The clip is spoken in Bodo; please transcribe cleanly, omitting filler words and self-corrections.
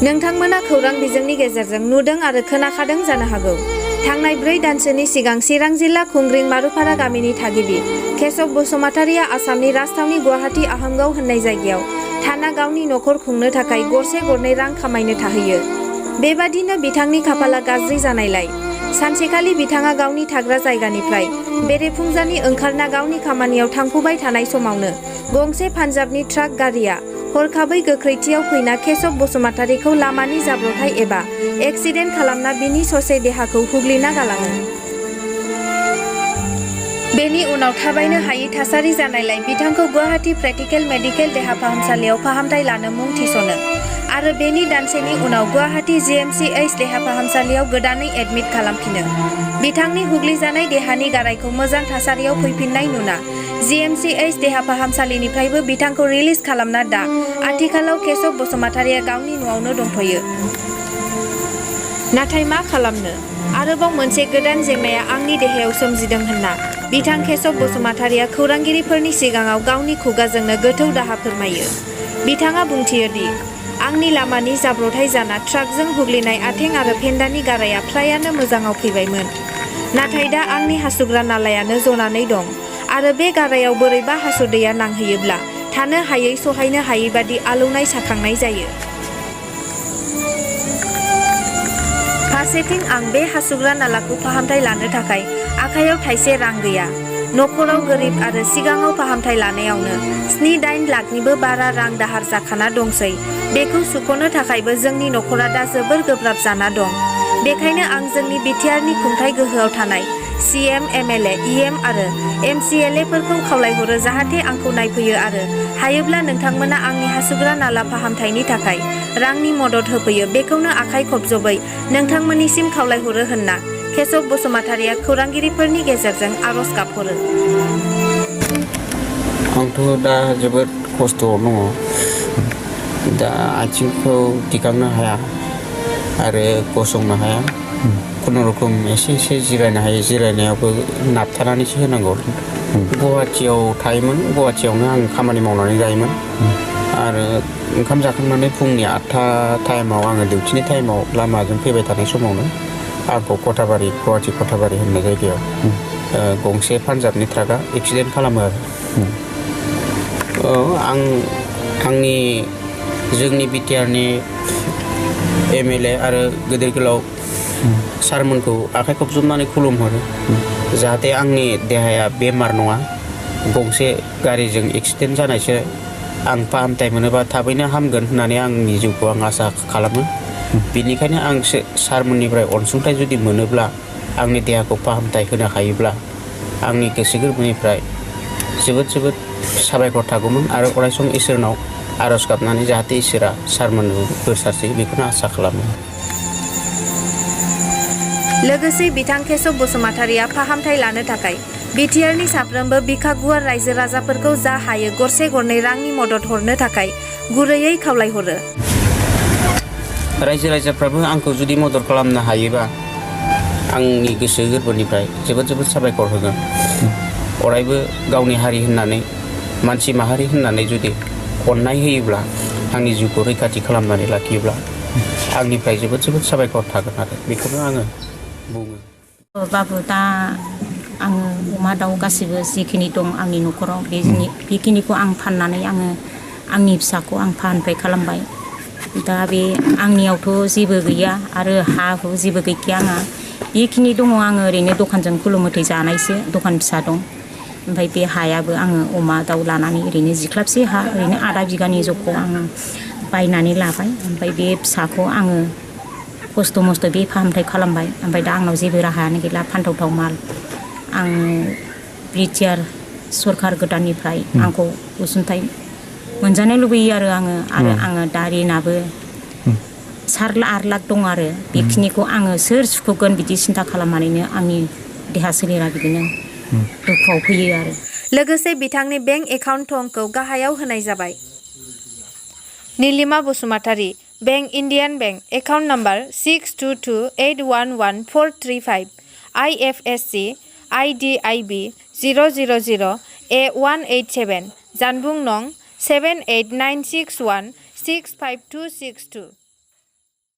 नोंथांमोना खौरां बिजोंनि गेजेरजों नुदों आरो खोनाखादों जानो हागौ। थांनाय 4 दानसोनि सिगां चिरां जिल्ला खुंग्रिं मारुफारा गामिनि थागिबि केशव बसुमतारिया आसामनि राजथावनि गुवाहाटी आहमगाव होननाय जायगायाव थाना गावनि नखर खुंनो थाखाय गरसे गरनै रां खामायनो थाहैयो। बेबादिनो बिथांनि खाफाला गाज्रि जानायलाय सानसेखालि बिथाङा गावनि थाग्रा जायगानिफ्राय बेरेफुंजानि ओंखारना गावनि खामानियाव थांफुबाय थानाय समावनो गंसे पान्जाबनि ट्राक गारिया हरखाबै गोख्रैथियाव फैना केशव बसुमतारिखौ लामानि जाब्रबथाय एबा एक्सिडेन्ट खालामना बिनि ससे देहाखौ हुग्लिना गालाङो। बेनि उनाव थाबायनो हायै थासारि जानायलाय बिथांखौ गुवाहाटी प्रेक्टिकेल मेडिकेल देहा फाहामसालियाव फाहामथाय लानो मुं थिसनो आरो बेनि दानसेनि उनाव गुवाहाटी GMCH देहा फाहामसालियाव गोदानै एडमिट खालामफिनो। बिथांनि हुग्लिजानाय देहानि गारायखौ मोजां थासारियाव फैफिननाय नुना GMCH देहा फाहामसालिनिफ्रायबो बिथांखौ रिलिज खालामना दा आथिखालाव केशव बसुमतारिया गावनि न'आवनो दंथ'यो। नाथाय मा खालामनो, आरोबाव मोनसे गोदान जेंनाया आंनि देहायाव सोमजिदों होनना बिथां केशव बसुमतारिया खौरांगिरिफोरनि सिगाङाव गावनि खुगाजोंनो गोथौ दाहा फोरमायो। बिथाङा बुंथियो दि आंनि लामानि जाब्रबथाय जाना ट्राकजों हुग्लिनाय आथें आरो फेन्दानि गाराया फ्रायानो मोजाङाव फैबायमोन। नाथाय दा आंनि हासुग्रा नालायानो जनानै दं आरो बे गारायाव बोरैबा हासुदैया नांहैयोब्ला थानो हायै सहायनो हायै बादि आलौनाय साखांनाय जायो। फारसेथिं आं बे हासुग्रा नालाखौ फाहामथाय लानो थाखाय आखायाव थाइसे रां गैया। नखराव गोरिब आरो सिगाङाव फाहामथाय लानायावनो 7-8 लाखनिबो बारा रां दाहार जाखाना दंसै। बेखौ सुख'नो थाखायबो जोंनि नखरा दा जोबोर गोब्राब जाना दं। बेखायनो आं जोंनि बिटिआरनि खुंथाय गोहोआव थानाय CM, MLA, EM आरो MCLAफोरखौ खावलायहरो जाहाथे आंखौ नायफैयो आरो हायोब्ला नोंथांमोना आंनि हासुग्रा नाला फाहामथायनि थाखाय रांनि मदद होफैयो बेखौनो आखाइ खबजबै नोंथांमोननिसिम खावलायहरो होनना केशव बसुमतारिया खौरांगिरिफोरनि गेजेरजों आरज गाबहरो। आंथ' दा जोबोद खस्थ'आव दङ। दा आथिंखौ दिखांनो हाया आरो गसंनो हाया। खुनुरुखुम एसे जिरायनो हायो, जिरायनायावबो नाबथानानैसो होनांगौ। गुवाहाटियाव थायोमोन, गुवाहाटियावनो आं खामानि मावनानै जायोमोन आरो ओंखाम जाखांनानै फुंनि 8टा टाइमाव आङो डिउटिनि टाइमाव लामाजों फैबाय थानाय समावनो आंखौ गुवाहाटि कटाबारि होननाय जायगायाव गंसे पान्जाबनि ट्राकआ एक्सिडेन्ट खालामो आरो आंनि जोंनि बिटिआरनि MLA आरो गेदेर गोलाव सारमोनखौ आखाइ खबजबनानै खुलुमहरो जाहाथे आंनि देहाया बेमार नङा, गंसे गारिजों एक्सिडेन्ट जानायसो, आं फाहामथाय मोनोबा थाबैनो हामगोन होननानै आंनि जिउखौ आं आसा खालामो। बेनिखायनो आं सारमोननिफ्राय अनसुंथाइ जुदि मोनोब्ला आंनि देहाखौ फाहामथाय होनो हायोब्ला आंनि गोसो गोरबोनिफ्राय जोबोद साबायखर थागौमोन आरो अरायसम इसोरनाव आरज गाबनानै जाहाथे इसोरा सारमोननो बोर सारस्रियो बेखौनो आसा खालामो। लोगोसे बिथां केशव बसुमतारिया फाहामथाय लानो थाखाय बिटिआरनि साफ्रोमबो बिखा गुवार रायजो राजाफोरखौ जा हायो गरसे गरनै रांनि मदद हरनो थाखाय गुरैयै खावलायहरो। रायजो राजाफ्राबो आंखौ जुदि मदद खालामनो हायोबा आंनि गोसो गोरबोनिफ्राय जोबोद साबायखर होगोन। अरायबो गावनि हारि होननानै, मानसि माहारि होननानै जुदि अननाय होयोब्ला, आंनि जिउखौ रैखाथि खालामनानै लाखियोब्ला आंनिफ्राय जोबोद साबायखर थागोन आरो बेखौनो आङो बुङो। बाबु दा आङो अमा दाउ गासिबो जिखिनि दं आंनि न'खराव बेखिनिखौ आं फाननानै आङो आंनि फिसाखौ आं फाहामथाय खालामबाय। दा बे आंनियावथ' जेबो गैया आरो हा हु जेबो गैखाया आंहा। बेखिनि दङ आङो ओरैनो दखानजों खुनुमथे जानायसो, दखान फिसा दं। ओमफ्राय बे हायाबो आङो अमा दाउ लानानै ओरैनो जिख्लाबसे हा ओरैनो आधा बिगानि जखौ आङो बायनानै लाबाय। ओमफ्राय बे फिसाखौ आङो खस्थ' मस्थ' बे फाहामथाय खालामबाय। ओमफ्राय दा आंनाव जेबो राहायानो गैला, फानथावथाव माल। आं बिटिआर सरखार गोदाननिफ्राय आंखौ अनसुंथाइ मोनजानो लुबैयो आरो आङो दा रिनाबो 7-8 लाख दं आरो बेखिनिखौ आङो सोर सुख'गोन बिदि सिन्था खालामनानैनो आंनि देहा सोलेरा बिदिनो दुखुआव फैयो आरो। लोगोसे बिथांनि बेंक एकाउन्ट थंखौ गाहायाव होनाय जाबाय। Nilima Basumatary, bank Indian bank, account number 6228114435, IFSC IDIB 000A187, जानबुं नं 7896165262।